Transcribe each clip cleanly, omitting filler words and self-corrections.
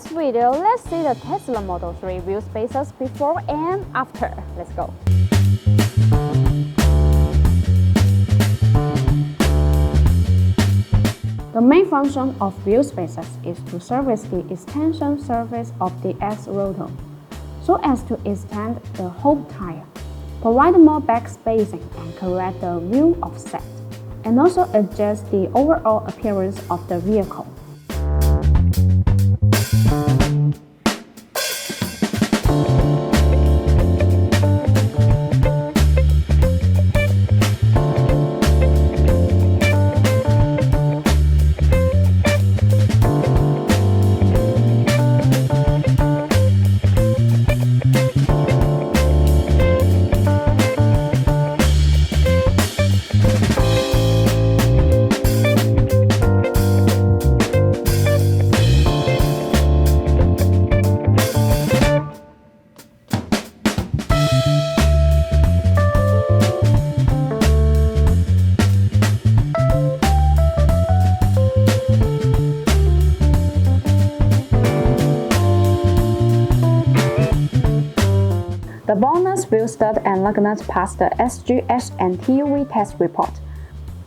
this video, let's see the Tesla Model 3 wheel spacers before and after. Let's go. The main function of wheel spacers is to service the extension surface of the X-rotor, so as to extend the whole tire, provide more back spacing and correct the wheel offset, and also adjust the overall appearance of the vehicle. The BONOSS wheel stud and lug nut passed the SGS and TUV test report.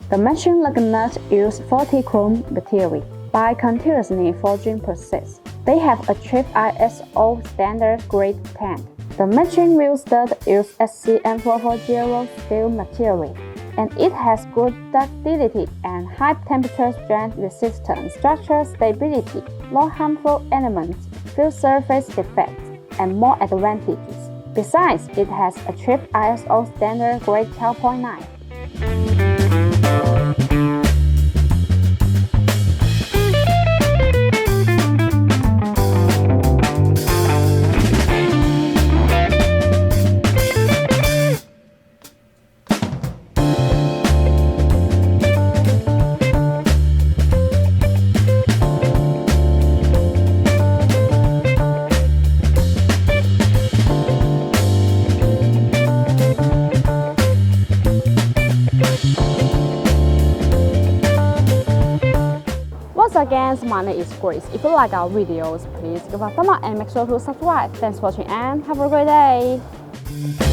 The matching lug nut use 40 chrome material by continuously forging process. They have achieved ISO standard grade 10. The matching wheel stud use SCM 440 steel material, and it has good ductility and high temperature strength resistance, structural stability, no harmful elements, few surface defects, and more advantages. Besides, it has achieved ISO standard grade 12.9. Once again, my name is Grace. If you like our videos, please give a thumbs up and make sure to subscribe. Thanks for watching and have a great day.